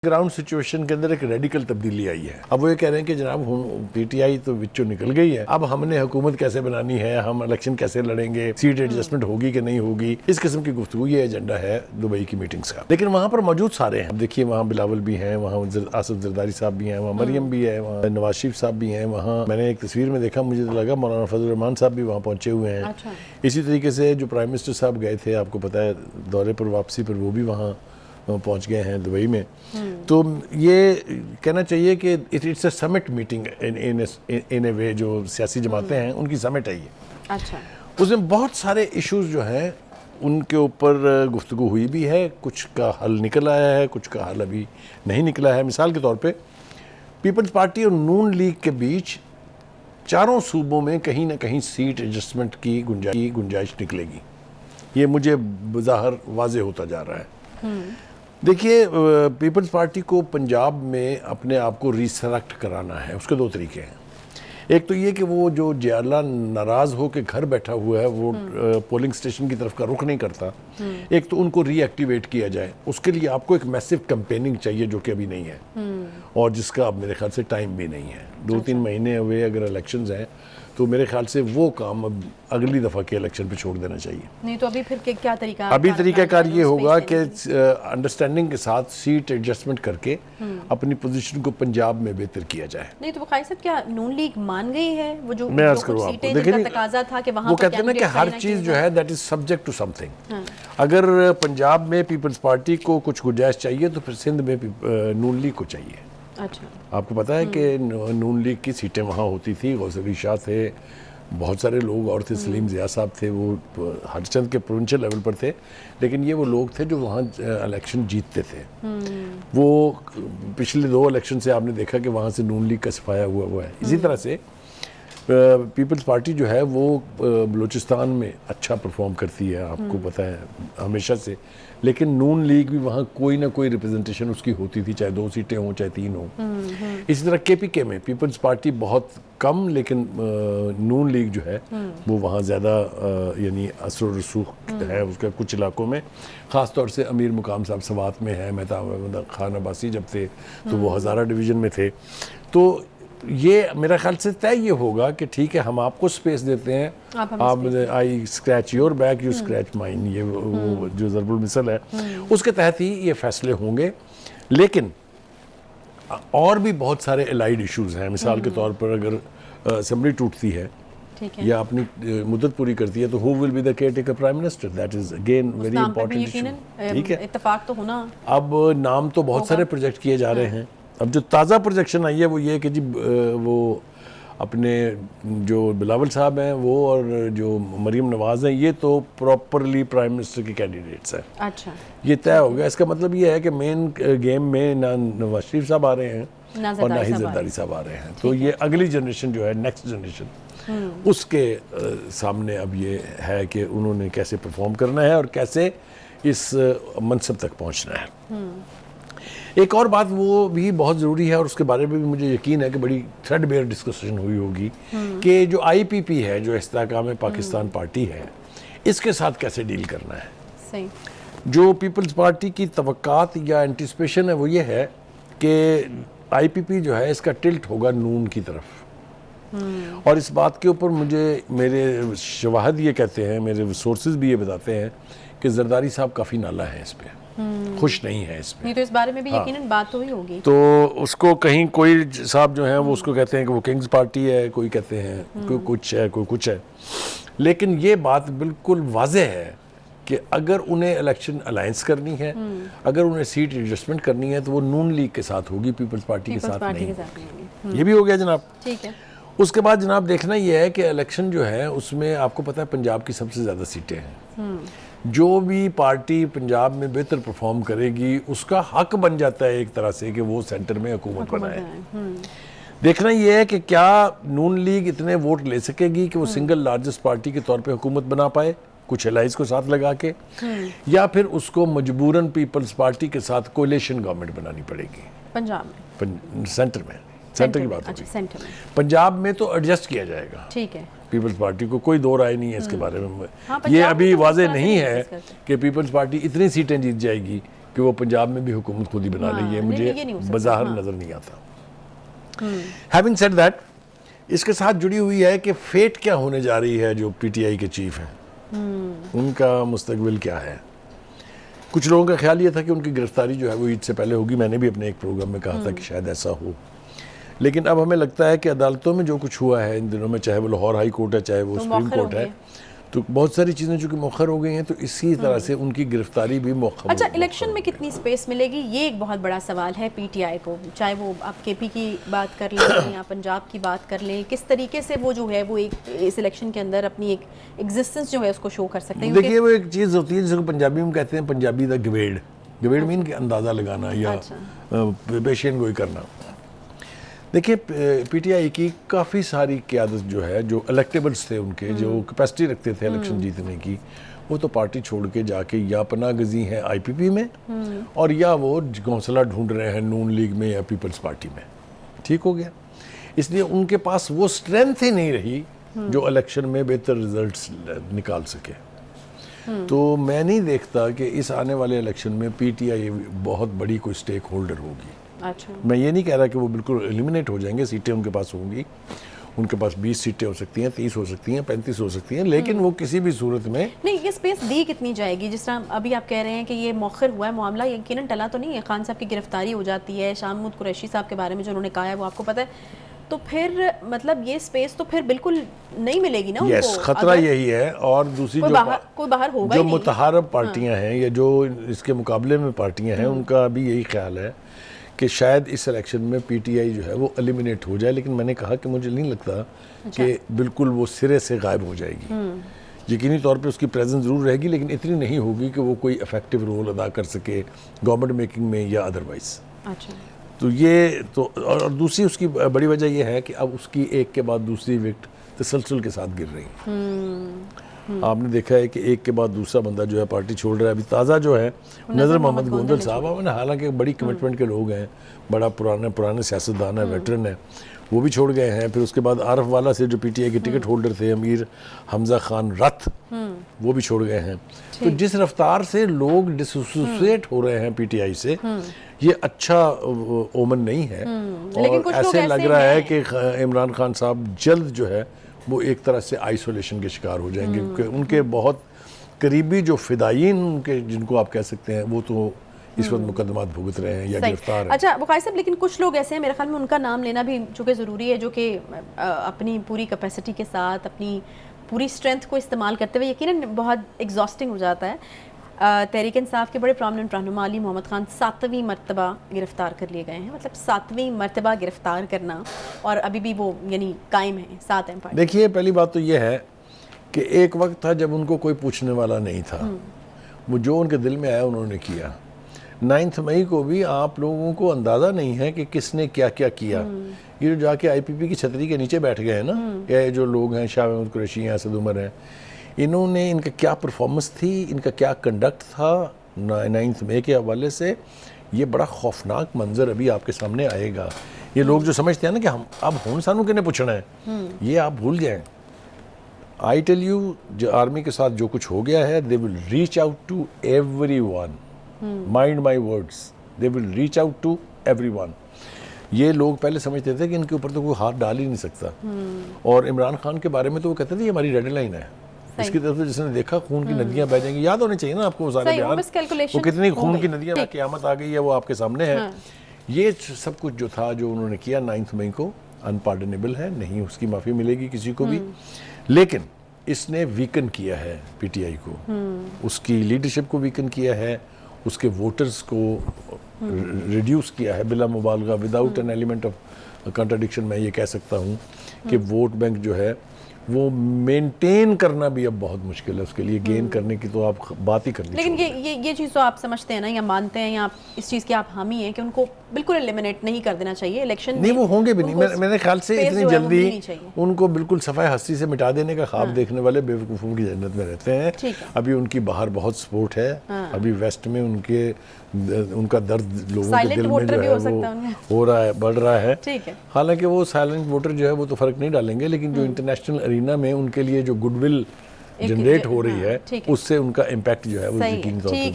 Ground situation के अंदर एक रेडिकल तब्दीली आई है। अब वो ये कह रहे हैं कि जनाब पीटीआई तो विचों निकल गई है, अब हमने हुकूमत कैसे बनानी है, हम इलेक्शन कैसे लड़ेंगे, सीट एडजस्टमेंट होगी कि नहीं होगी, इस किस्म की गुफ्तगू ये एजेंडा है दुबई की मीटिंग्स का। लेकिन वहाँ पर मौजूद सारे हैं, देखिए वहाँ बिलावल भी हैं, वहाँ आसिफ जरदारी साहब भी हैं, वहाँ मरियम भी है, वहाँ नवाज शरीफ साहब भी हैं, वहाँ मैंने एक तस्वीर में देखा, मुझे तो लगा मौलाना फजल रहमान साहब भी वहाँ पहुंचे हुए हैं। इसी तरीके से जो प्राइम मिनिस्टर साहब गए थे, आपको पता है दौरे पर वापसी पर वो भी वहाँ पहुंच गए हैं दुबई में। तो ये कहना चाहिए कि it's a summit meeting in a way, जो सियासी जमातें हैं उनकी समिट है ये। अच्छा, उसमें बहुत सारे इश्यूज जो हैं उनके ऊपर गुफ्तगू हुई भी है, कुछ का हल निकल आया है, कुछ का हल अभी नहीं निकला है। मिसाल के तौर पे पीपल्स पार्टी और नून लीग के बीच चारों सूबों में कहीं ना कहीं सीट एडजस्टमेंट की गुंजाइश निकलेगी, ये मुझे बज़ाहिर वाज़े होता जा रहा है। देखिए, पीपल्स पार्टी को पंजाब में अपने आप को रिसरेक्ट कराना है, उसके दो तरीके हैं। एक तो ये कि वो जो जियाला नाराज़ हो के घर बैठा हुआ है, वो पोलिंग स्टेशन की तरफ का रुख नहीं करता, एक तो उनको रीएक्टिवेट किया जाए। उसके लिए आपको एक मैसिव कैंपेनिंग चाहिए जो कि अभी नहीं है, और जिसका अब मेरे ख्याल से टाइम भी नहीं है। 2-3 महीने हुए अगर इलेक्शंस हैं तो मेरे ख्याल से वो काम अब अगली दफ़ा के इलेक्शन पे छोड़ देना चाहिए। नहीं तो अभी फिर क्या तरीका? अभी तरीकाकार ये होगा कि अंडरस्टैंडिंग के साथ सीट एडजस्टमेंट करके अपनी पोजीशन को पंजाब में बेहतर किया जाए। नहीं तो बुखारी साहब, क्या नून लीग मान गई है वो जो मैं अर्ज करूँ आपको, देखिए तकाजा था कि वहाँ वो कहते हैं ना कि हर चीज़ जो है that is subject to something. अगर पंजाब में पीपल्स पार्टी को कुछ गुंजाइश चाहिए तो फिर सिंध में नून लीग को चाहिए। अच्छा, आपको पता है कि नून लीग की सीटें वहाँ होती थी, गौसरी शाह थे, बहुत सारे लोग और थे, सलीम ज़िया साहब थे, वो हरचंद के प्रोविंशियल लेवल पर थे, लेकिन ये वो लोग थे जो वहाँ इलेक्शन जीतते थे। वो पिछले 2 इलेक्शन से आपने देखा कि वहाँ से नून लीग का सफाया हुआ है। इसी तरह से पीपल्स पार्टी जो है वो बलूचिस्तान में अच्छा परफॉर्म करती है, आपको पता है हमेशा से, लेकिन नून लीग भी वहाँ कोई ना कोई रिप्रेजेंटेशन उसकी होती थी, चाहे 2 सीटें हों चाहे 3 हों। इसी तरह केपीके में पीपल्स पार्टी बहुत कम, लेकिन नून लीग जो है वो वहाँ ज़्यादा यानी असर रसूख है उसका कुछ इलाकों में। ख़ास तौर से अमीर मुकाम साहब सवात में है, मेहताब खान अब्बासी जब थे तो वो हज़ारा डिवीज़न में थे। तो ये मेरा ख्याल से तय ये होगा कि ठीक है, हम आपको स्पेस देते हैं, आप आई scratch your back you scratch mine, ये वो जो ज़रबुल मिसल है उसके तहत ही ये फैसले होंगे। लेकिन और भी बहुत सारे एलाइड इश्यूज हैं। मिसाल के तौर पर अगर असेंबली टूटती है या अपनी मुद्दत पूरी करती है तो who will be the caretaker prime minister, that is again very important issue. ठीक है, इत्तेफाक तो होना। अब नाम तो बहुत सारे प्रोजेक्ट किए जा रहे हैं। अब जो ताज़ा प्रोजेक्शन आई है वो ये कि जी वो अपने जो बिलावल साहब हैं वो और जो मरीम नवाज़ हैं ये तो प्रॉपरली प्राइम मिनिस्टर के कैंडिडेट्स हैं। अच्छा, ये तय हो गया। इसका मतलब ये है कि मेन गेम में ना नवाज शरीफ साहब आ रहे हैं और ना ही जरदारी साहब आ रहे हैं। तो ये अगली जनरेशन जो है, नेक्स्ट जनरेशन, उसके सामने अब ये है कि उन्होंने कैसे परफॉर्म करना है और कैसे इस मनसब तक पहुंचना है। एक और बात वो भी बहुत ज़रूरी है और उसके बारे में भी मुझे यकीन है कि बड़ी थ्रेडबेयर डिस्कशन हुई होगी कि जो आईपीपी है, जो इस्तेहकाम पाकिस्तान पार्टी है, इसके साथ कैसे डील करना है। सही। जो पीपल्स पार्टी की तवक्कात या एंटिसिपेशन है वो ये है कि आईपीपी जो है इसका टिल्ट होगा नून की तरफ, और इस बात के ऊपर मुझे मेरे शवाहद ये कहते हैं, मेरे सोर्सेज भी ये बताते हैं कि जरदारी साहब काफ़ी नाला है इस पर, खुश नहीं है इस पे। नहीं तो इस बारे में भी यकीनन बात तो ही होगी। तो उसको कहीं कोई साहब जो हैं वो उसको कहते हैं कि वो किंग्स पार्टी है, कोई कहते हैं कोई कुछ है, कोई कुछ है। लेकिन ये बात बिल्कुल वाज़ेह है कि अगर उन्हें इलेक्शन अलायंस करनी है, अगर उन्हें सीट एडजस्टमेंट करनी है तो वो नून लीग के साथ होगी, पीपल्स पार्टी के साथ नहीं। ये भी हो गया जनाब। ठीक है। उसके बाद जनाब देखना ये है कि इलेक्शन जो है उसमें आपको पता है पंजाब की सबसे ज़्यादा सीटें हैं। जो भी पार्टी पंजाब में बेहतर परफॉर्म करेगी उसका हक बन जाता है एक तरह से कि वो सेंटर में हुकूमत बनाए। देखना यह है कि क्या नून लीग इतने वोट ले सकेगी कि वो सिंगल लार्जेस्ट पार्टी के तौर पे हुकूमत बना पाए कुछ एलाइज को साथ लगा के, या फिर उसको मजबूरन पीपल्स पार्टी के साथ कोलिशन गवर्नमेंट बनानी पड़ेगी पंजाब में, सेंटर की बात होगी। पंजाब में तो एडजस्ट किया जाएगा, ठीक है, पीपल्स पार्टी को कोई दो राय नहीं है इसके बारे में। ये अभी वाजे नहीं है कि पीपल्स पार्टी इतनी सीटें जीत जाएगी कि वो पंजाब में भी हुकूमत खुद ही बना हाँ, ले, ये नहीं, मुझे ये नहीं हो सकता, बाज़ाहिर हाँ। नज़र नहीं आता। हैविंग सेड दैट, इसके साथ जुड़ी हुई है कि फेट क्या होने जा रही है जो पीटीआई के चीफ हैं, उनका मुस्तकबिल क्या है। कुछ लोगों का ख्याल ये था कि उनकी गिरफ्तारी जो है वो ईद से पहले होगी। मैंने भी अपने एक प्रोग्राम में कहा था कि शायद ऐसा हो, लेकिन अब हमें लगता है कि अदालतों में जो कुछ हुआ है इन दिनों में, चाहे वो लाहौर हाई कोर्ट है, चाहे वो तो सुप्रीम मौखर हो कोर्ट है, गई। तो बहुत सारी चीज़ें जो कि मौखर हो गई हैं, तो इसी तरह से उनकी गिरफ्तारी भी मौखर। अच्छा, इलेक्शन में कितनी स्पेस मिलेगी, ये एक बहुत बड़ा सवाल है पीटीआई को। चाहे वो आप केपी की बात कर लें या पंजाब की बात कर लें, किस तरीके से वो जो है वो एक इस इलेक्शन के अंदर अपनी एक एग्जिस्टेंस जो है उसको शो कर सकते हैं। देखिए, वो एक चीज़ होती है जिसको पंजाबी में कहते हैं, पंजाबी द गवेड़। गवेड़ मीन के अंदाज़ा लगाना या पेशियन गोई करना। देखिए, पीटीआई की काफ़ी सारी क़यादत जो है, जो इलेक्टेबल्स थे उनके, जो कैपेसिटी रखते थे इलेक्शन जीतने की, वो तो पार्टी छोड़ के जाके या पनाह गजी हैं आईपीपी में और या वो घोंसला ढूंढ रहे हैं नून लीग में या पीपल्स पार्टी में। ठीक हो गया। इसलिए उनके पास वो स्ट्रेंथ ही नहीं रही जो इलेक्शन में बेहतर रिजल्ट्स निकाल सके। तो मैं नहीं देखता कि इस आने वाले इलेक्शन में पीटीआई बहुत बड़ी कोई स्टेक होल्डर होगी। अच्छा, मैं ये नहीं कह रहा कि वो बिल्कुल एलिमिनेट हो जाएंगे, सीटें उनके पास होंगी, उनके पास 20 सीटें हो सकती हैं, 30 हो सकती हैं, 35 हो सकती हैं, लेकिन वो किसी भी सूरत में नहीं, ये स्पेस दी कितनी जाएगी? जिस तरह अभी आप कह रहे हैं कि ये मौखर हुआ है मामला, यकीनन टला तो नहीं है। खान साहब की गिरफ्तारी हो जाती है, शाह महमूद कुरैशी साहब के बारे में जो उन्होंने कहा है वो आपको पता है, तो फिर मतलब ये स्पेस तो फिर बिल्कुल नहीं मिलेगी ना यस, उनको। खतरा अगर यही है। और दूसरी कोई जो बाहर होगा जो ही नहीं। मुतहारब पार्टियां हैं या जो इसके मुकाबले में पार्टियां हैं, उनका भी यही ख्याल है कि शायद इस इलेक्शन में पीटीआई जो है वो एलिमिनेट हो जाए। लेकिन मैंने कहा कि मुझे नहीं लगता कि बिल्कुल वो सिरे से गायब हो जाएगी। यकीनी तौर पे उसकी प्रेजेंस ज़रूर रहेगी, लेकिन इतनी नहीं होगी कि वो कोई इफेक्टिव रोल अदा कर सके गवर्नमेंट मेकिंग में या अदरवाइज। अच्छा, तो ये तो, और दूसरी उसकी बड़ी वजह यह है कि अब उसकी एक के बाद दूसरी विकेट तसलसल के साथ गिर रही है। आपने देखा है कि एक के बाद दूसरा बंदा जो है पार्टी छोड़ रहा है। अभी ताज़ा जो है नज़र मोहम्मद गोंदल साहब, हालांकि बड़ी कमिटमेंट के लोग हैं, बड़ा पुराने सियासतदान है, वेटरन है, वो भी छोड़ गए हैं। फिर उसके बाद आरफ वाला से जो पीटीआई के टिकट होल्डर थे अमीर हमजा खान रथ, वो भी छोड़ गए हैं। तो जिस रफ्तार से लोग डिसोसिएट हो रहे हैं पीटीआई से, ये अच्छा ओमन नहीं है। और ऐसे लग रहा है कि इमरान खान साहब जल्द जो है वो एक तरह से आइसोलेशन के शिकार हो जाएंगे, क्योंकि उनके बहुत करीबी जो फिदायीन उनके, जिनको आप कह सकते हैं, वो तो इस वक्त मुकदमात भुगत रहे हैं या गिरफ्तार हैं। अच्छा बुखारी साहब, लेकिन कुछ लोग ऐसे हैं, मेरे ख्याल में उनका नाम लेना भी चूँकि ज़रूरी है, जो कि अपनी पूरी कैपेसिटी के साथ अपनी पूरी स्ट्रेंथ को इस्तेमाल करते हुए यकीनन बहुत एग्जॉस्टिंग हो जाता है। तहरीक इंसाफ के बड़े प्रोमिनेंट रहनुमा अली मोहम्मद खान 7वीं मरतबा गिरफ्तार कर लिए गए हैं। मतलब 7वीं मरतबा गिरफ्तार करना, और अभी भी वो यानी कायम है 7 एम्पायर। देखिए, पहली बात तो ये है कि एक वक्त था जब उनको कोई पूछने वाला नहीं था, वो जो उनके दिल में आया उन्होंने किया। 9 मई को भी आप लोगों को अंदाज़ा नहीं है कि किसने क्या क्या किया। ये जो जाके आईपीपी की छतरी के नीचे बैठ गए हैं ना, ये जो लोग हैं, शाह महमूद कुरैशी हैं, असद उमर हैं, इन्होंने, इनका क्या परफॉर्मेंस थी, इनका क्या कंडक्ट था 9 मई के हवाले से, ये बड़ा खौफनाक मंजर अभी आपके सामने आएगा। ये लोग जो समझते हैं ना कि हम अब हुन सानू किन्हें पूछना है, ये आप भूल जाएं। आई टेल यू, जो आर्मी के साथ जो कुछ हो गया है, they will reach out to everyone, mind my words, they will reach out to everyone. ये लोग पहले समझते थे कि इनके ऊपर तो कोई हाथ डाल ही नहीं सकता। और इमरान खान के बारे में तो वो कहते थे ये हमारी रेड लाइन है, इसकी तरफ से जिसने देखा खून की नदियां बह जाएंगी। याद होने चाहिए ना आपको वो सारे बयान, वो कितनी खून की नदियां, क़यामत आ गई है, वो आपके सामने है। ये सब कुछ जो था, जो उन्होंने किया 9 मई को, अनपार्डनेबल है, नहीं उसकी माफ़ी मिलेगी किसी को भी। लेकिन इसने वीकन किया है पीटीआई को, उसकी लीडरशिप को वीकन किया है, उसके वोटर्स को रिड्यूस किया है बिला मुबालगा, without an element of contradiction. मैं ये कह सकता हूँ कि वोट बैंक जो है वो मेंटेन करना भी अब बहुत मुश्किल है, उसके लिए गेन करने की तो आप बात ही करनी। लेकिन ये चीज़ तो आप समझते हैं ना, या मानते हैं, या आप इस चीज़ की आप हामी हैं कि उनको बिल्कुल एलिमिनेट नहीं कर देना चाहिए इलेक्शन में? नहीं, वो होंगे भी नहीं। मेरे ख्याल से इतनी जल्दी उनको बिल्कुल सफाई हस्ती से मिटा देने का ख्वाब देखने वाले बेवकूफ़ों की जन्नत में रहते हैं। अभी उनकी बाहर बहुत सपोर्ट है, अभी वेस्ट में उनका दर्द लोगों के दिल में जो है वो हो रहा है, बढ़ रहा है। हालांकि वो साइलेंट वोटर जो है वो तो फर्क नहीं डालेंगे, लेकिन जो इंटरनेशनल अरीना में उनके लिए जो गुडविल जनरेट हो रही है, उससे उनका इम्पैक्ट जो है वो यकीनी तौर पर